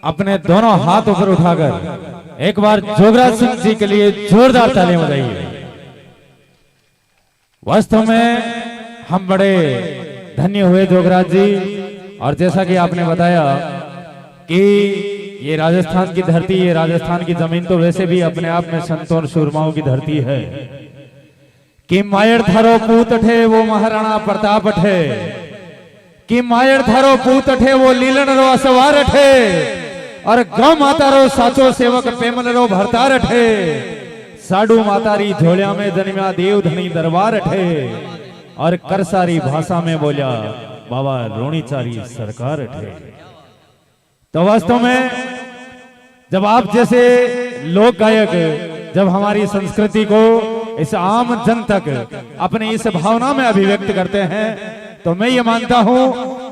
अपने दोनों हाथ ऊपर उठाकर एक बार जोगराज सिंह जी के लिए जोरदार तालियां बजाइए। वास्तव में हम बड़े धन्य हुए जोगराज जी, और जैसा कि आपने बताया कि ये राजस्थान की धरती, ये राजस्थान की जमीन तो वैसे भी अपने आप में संतों और सूरमाओं की धरती है कि मायर थारो पूत ठे वो महाराणा प्रताप ठे, कि मायर थारो पूत ठे वो लीलन रो असवार ठे, और गौ माता रो साचो सेवक पेमल रो भरतार ठे, साडू मातारी झोलिया में जन्म्या देव धनी दरबार ठे, और करसारी भाषा में बोलिया बाबा रोणीचारी सरकार ठे। तो वास्तव में जब आप जैसे लोक गायक जब हमारी संस्कृति को इस आम जन तक अपनी इस भावना में अभिव्यक्त करते हैं, तो मैं ये मानता हूं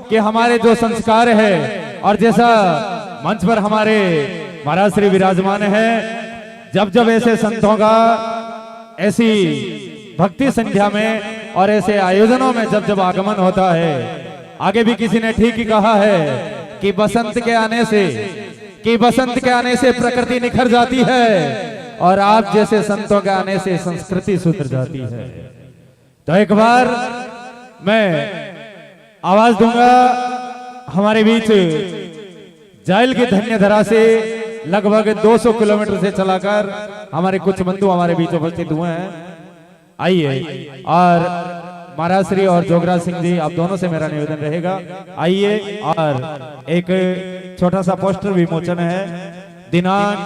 कि हमारे जो संस्कार है, और जैसा मंच पर हमारे महाराज श्री विराजमान है, जब जब ऐसे संतों का ऐसी भक्ति संध्या में और ऐसे आयोजनों में जब जब आगमन होता है, आगे भी किसी ने ठीक ही कहा है कि बसंत के आने से प्रकृति निखर जाती है, और आप जैसे संतों के आने से संस्कृति सुधर जाती है। तो एक बार मैं आवाज दूंगा हमारे बीच जायल की धन्य धरा से लगभग 200 किलोमीटर से चलाकर हमारे कुछ बंधु हमारे बीच उपस्थित हुए हैं। आइए, और महाराज श्री और जोगराज सिंह जी, आप दोनों से मेरा निवेदन रहेगा, आइए। और एक छोटा सा पोस्टर विमोचन है। दिनांक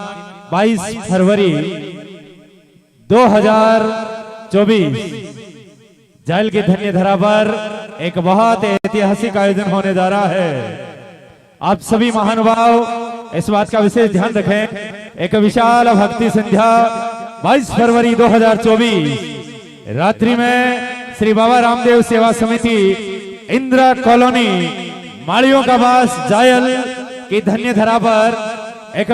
22 फरवरी 2024 जायल की धन्य धरा पर एक बहुत ऐतिहासिक आयोजन होने जा रहा है। आप सभी महानुभाव इस बात का विशेष ध्यान रखें। एक विशाल भक्ति संध्या 22 फरवरी 2024 रात्रि में श्री बाबा रामदेव सेवा समिति इंदिरा कॉलोनी माड़ियों का बास जायल की धन्य धरा पर एक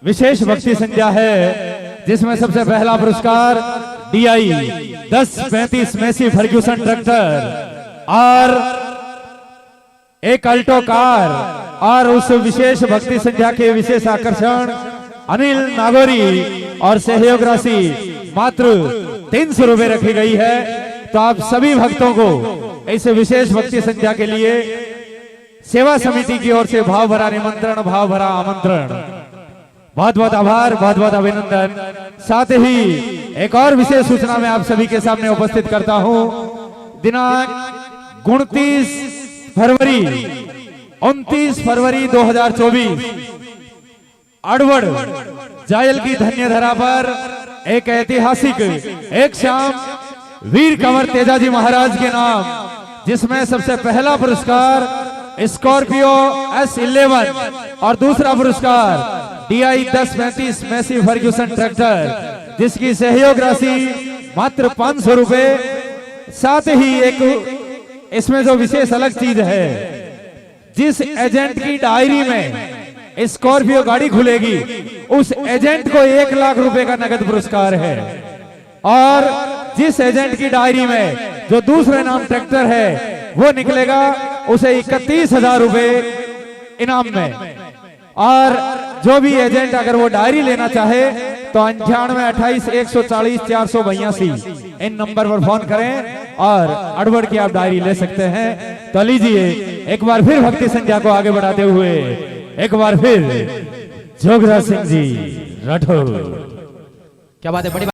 विशेष भक्ति संध्या है, जिसमें सबसे पहला पुरस्कार DI 1035 मेसी फर्ग्यूसन ट्रैक्टर और एक अल्टो कार, और उस विशेष भक्ति संध्या के विशेष आकर्षण अनिल नागौरी और सहयोग राशि मात्र 300 रुपए रखी गई है। तो आप सभी भक्तों को इस विशेष भक्ति संध्या के लिए सेवा समिति की ओर से भाव भरा निमंत्रण, भाव भरा आमंत्रण। बहुत बहुत आभार, बहुत बहुत अभिनंदन। साथ ही एक और विशेष सूचना मैं आप सभी के सामने उपस्थित करता हूं। दिनांक 29 फरवरी 2024 अड़वड़ जायल की धन्य धरा पर एक ऐतिहासिक एक शाम वीर कंवर तेजाजी महाराज के नाम, जिसमें सबसे पहला पुरस्कार स्कॉर्पियो S11 और दूसरा पुरस्कार DI 1035 मेसी फर्ग्यूसन ट्रैक्टर, जिसकी सहयोग राशि मात्र 500 रुपए। साथ ही एक इसमें जो विशेष अलग चीज है, जिस एजेंट की डायरी में स्कॉर्पियो गाड़ी खुलेगी, उस एजेंट को 1 लाख रुपए का नगद पुरस्कार है, और जिस एजेंट की डायरी में जो दूसरे नाम ट्रैक्टर है वो निकलेगा, उसे 31,000 रुपए इनाम में। और जो भी एजेंट अगर वो डायरी लेना चाहे तो 98 28 140 482 इन नंबर पर फोन करें और अड़बड़ की आप डायरी ले सकते हैं। तो लीजिए एक बार फिर भक्ति संध्या को आगे बढ़ाते हुए एक बार फिर जोगराज सिंह जी राठौर। क्या बात है, बड़ी